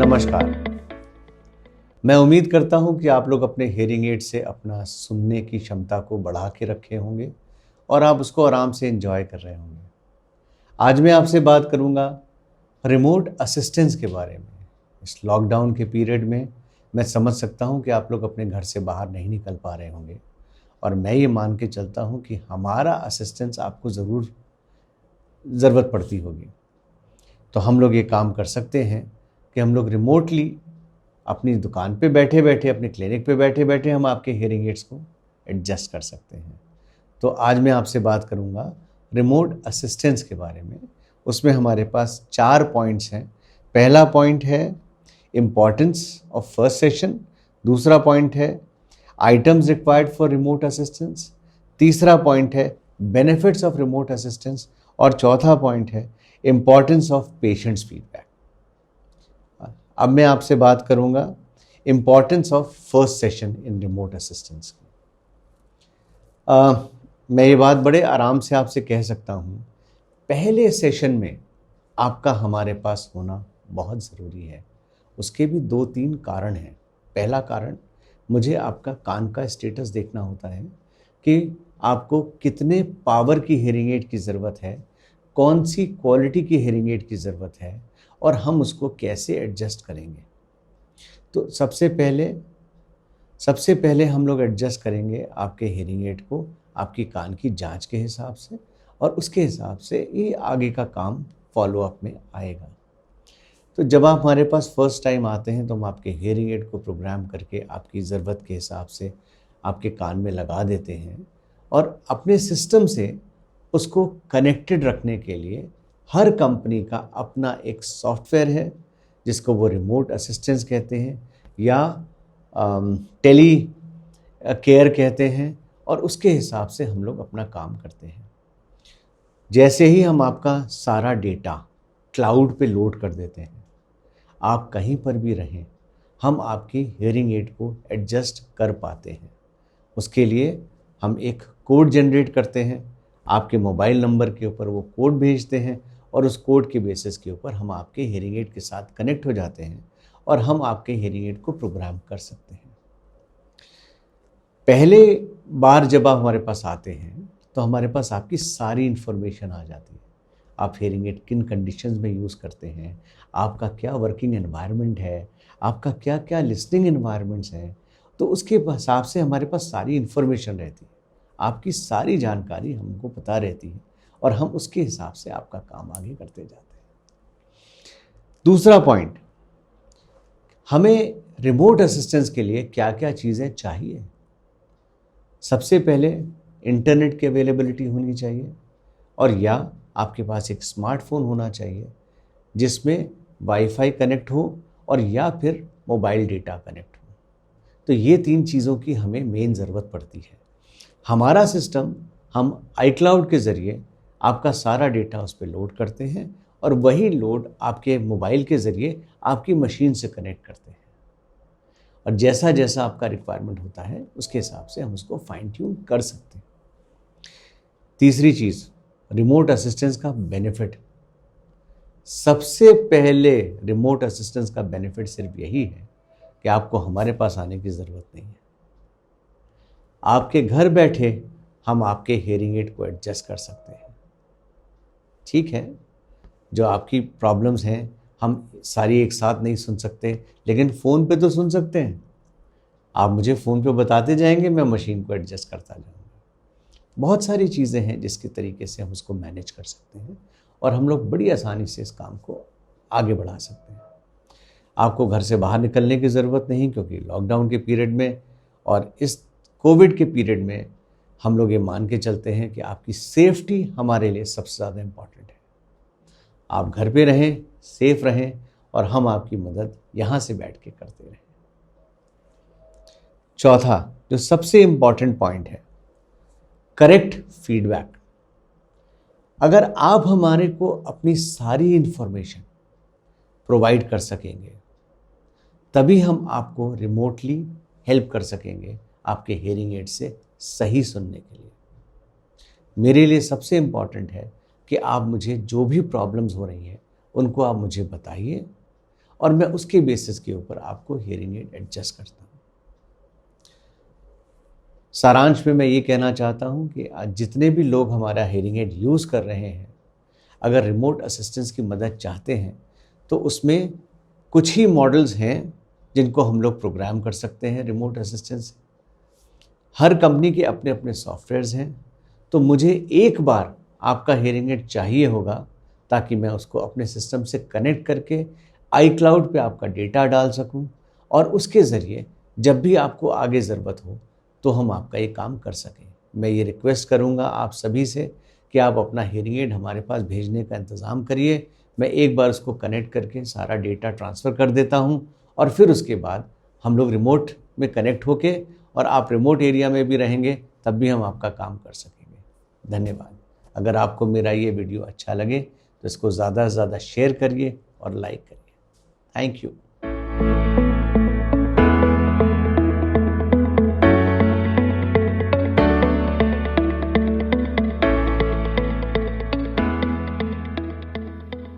नमस्कार। मैं उम्मीद करता हूं कि आप लोग अपने हियरिंग एड से अपना सुनने की क्षमता को बढ़ा के रखे होंगे और आप उसको आराम से एंजॉय कर रहे होंगे। आज मैं आपसे बात करूंगा रिमोट असिस्टेंस के बारे में। इस लॉकडाउन के पीरियड में मैं समझ सकता हूं कि आप लोग अपने घर से बाहर नहीं निकल पा रहे होंगे और मैं ये मान के चलता हूं कि हमारा असिस्टेंस आपको ज़रूर ज़रूरत पड़ती होगी। तो हम लोग ये काम कर सकते हैं कि हम लोग रिमोटली अपनी दुकान पे बैठे बैठे, अपने क्लिनिक पे बैठे बैठे हम आपके हियरिंग एड्स को एडजस्ट कर सकते हैं। तो आज मैं आपसे बात करूंगा रिमोट असिस्टेंस के बारे में। उसमें हमारे पास 4 पॉइंट्स हैं। पहला पॉइंट है इम्पॉर्टेंस ऑफ फर्स्ट सेशन, दूसरा पॉइंट है items required for remote assistance, तीसरा पॉइंट है बेनिफिट्स ऑफ रिमोट असिस्टेंस और चौथा पॉइंट है इम्पॉर्टेंस ऑफ पेशेंट्स फीडबैक। अब मैं आपसे बात करूंगा importance of first session in remote assistance की। मैं ये बात बड़े आराम से आपसे कह सकता हूँ, पहले सेशन में आपका हमारे पास होना बहुत ज़रूरी है। उसके भी 2-3 कारण हैं। पहला कारण, मुझे आपका कान का स्टेटस देखना होता है कि आपको कितने पावर की हियरिंग एड की ज़रूरत है, कौन सी क्वालिटी की हियरिंग एड की ज़रूरत है और हम उसको कैसे एडजस्ट करेंगे। तो सबसे पहले हम लोग एडजस्ट करेंगे आपके हियरिंग एड को आपकी कान की जांच के हिसाब से और उसके हिसाब से ये आगे का काम फॉलो अप में आएगा। तो जब आप हमारे पास फर्स्ट टाइम आते हैं तो हम आपके हियरिंग एड को प्रोग्राम करके आपकी ज़रूरत के हिसाब से आपके कान में लगा देते हैं और अपने सिस्टम से उसको कनेक्टेड रखने के लिए हर कंपनी का अपना एक सॉफ्टवेयर है जिसको वो रिमोट असिस्टेंस कहते हैं या टेली केयर कहते हैं और उसके हिसाब से हम लोग अपना काम करते हैं। जैसे ही हम आपका सारा डेटा क्लाउड पे लोड कर देते हैं, आप कहीं पर भी रहें, हम आपकी हियरिंग एड को एडजस्ट कर पाते हैं। उसके लिए हम एक कोड जनरेट करते हैं, आपके मोबाइल नंबर के ऊपर वो कोड भेजते हैं और उस कोड के बेसिस के ऊपर हम आपके हियरिंग एड के साथ कनेक्ट हो जाते हैं और हम आपके हियरिंग एड को प्रोग्राम कर सकते हैं। पहले बार जब आप हमारे पास आते हैं तो हमारे पास आपकी सारी इन्फॉर्मेशन आ जाती है। आप हियरिंग एड किन कंडीशंस में यूज़ करते हैं, आपका क्या वर्किंग एनवायरनमेंट है, आपका क्या क्या लिसनिंग एनवायरनमेंट्स हैं, तो उसके हिसाब से हमारे पास सारी इन्फॉर्मेशन रहती है। आपकी सारी जानकारी हमको पता रहती है और हम उसके हिसाब से आपका काम आगे करते जाते हैं। दूसरा पॉइंट, हमें रिमोट असिस्टेंस के लिए क्या क्या चीज़ें चाहिए। सबसे पहले इंटरनेट की अवेलेबिलिटी होनी चाहिए और या आपके पास एक स्मार्टफोन होना चाहिए जिसमें वाईफाई कनेक्ट हो और या फिर मोबाइल डेटा कनेक्ट हो। तो ये 3 चीज़ों की हमें मेन ज़रूरत पड़ती है। हमारा सिस्टम, हम आईक्लाउड के ज़रिए आपका सारा डेटा उस पर लोड करते हैं और वही लोड आपके मोबाइल के ज़रिए आपकी मशीन से कनेक्ट करते हैं और जैसा जैसा आपका रिक्वायरमेंट होता है उसके हिसाब से हम उसको फाइन ट्यून कर सकते हैं। तीसरी चीज़, रिमोट असिस्टेंस का बेनिफिट। सबसे पहले रिमोट असिस्टेंस का बेनिफिट सिर्फ यही है कि आपको हमारे पास आने की ज़रूरत नहीं है। आपके घर बैठे हम आपके हियरिंग एड को एडजस्ट कर सकते हैं। ठीक है, जो आपकी प्रॉब्लम्स हैं हम सारी एक साथ नहीं सुन सकते, लेकिन फ़ोन पे तो सुन सकते हैं। आप मुझे फ़ोन पे बताते जाएंगे, मैं मशीन को एडजस्ट करता जाऊँगा। बहुत सारी चीज़ें हैं जिसके तरीके से हम उसको मैनेज कर सकते हैं और हम लोग बड़ी आसानी से इस काम को आगे बढ़ा सकते हैं। आपको घर से बाहर निकलने की ज़रूरत नहीं, क्योंकि लॉकडाउन के पीरियड में और इस कोविड के पीरियड में हम लोग ये मान के चलते हैं कि आपकी सेफ्टी हमारे लिए सबसे ज़्यादा इम्पॉर्टेंट है। आप घर पे रहें, सेफ रहें और हम आपकी मदद यहाँ से बैठ के करते रहें। चौथा, जो सबसे इम्पॉर्टेंट पॉइंट है, करेक्ट फीडबैक। अगर आप हमारे को अपनी सारी इन्फॉर्मेशन प्रोवाइड कर सकेंगे तभी हम आपको रिमोटली हेल्प कर सकेंगे आपके हियरिंग एड से सही सुनने के लिए। मेरे लिए सबसे इम्पॉर्टेंट है कि आप मुझे जो भी प्रॉब्लम्स हो रही हैं उनको आप मुझे बताइए और मैं उसके बेसिस के ऊपर आपको हियरिंग एड एडजस्ट करता हूँ। सारांश में मैं ये कहना चाहता हूँ कि आज जितने भी लोग हमारा हियरिंग एड यूज़ कर रहे हैं, अगर रिमोट असिस्टेंस की मदद चाहते हैं तो उसमें कुछ ही मॉडल्स हैं जिनको हम लोग प्रोग्राम कर सकते हैं रिमोट असिस्टेंस। हर कंपनी के अपने अपने सॉफ्टवेयर्स हैं, तो मुझे एक बार आपका हियरिंग एड चाहिए होगा ताकि मैं उसको अपने सिस्टम से कनेक्ट करके iCloud पे आपका डेटा डाल सकूं और उसके ज़रिए जब भी आपको आगे ज़रूरत हो तो हम आपका ये काम कर सकें। मैं ये रिक्वेस्ट करूंगा आप सभी से कि आप अपना हियरिंग एड हमारे पास भेजने का इंतज़ाम करिए। मैं एक बार उसको कनेक्ट करके सारा डेटा ट्रांसफ़र कर देता हूं और फिर उसके बाद हम लोग रिमोट में कनेक्ट होके और आप रिमोट एरिया में भी रहेंगे तब भी हम आपका काम कर सकेंगे। धन्यवाद। अगर आपको मेरा ये वीडियो अच्छा लगे तो इसको ज़्यादा से ज़्यादा शेयर करिए और लाइक करिए। Thank you.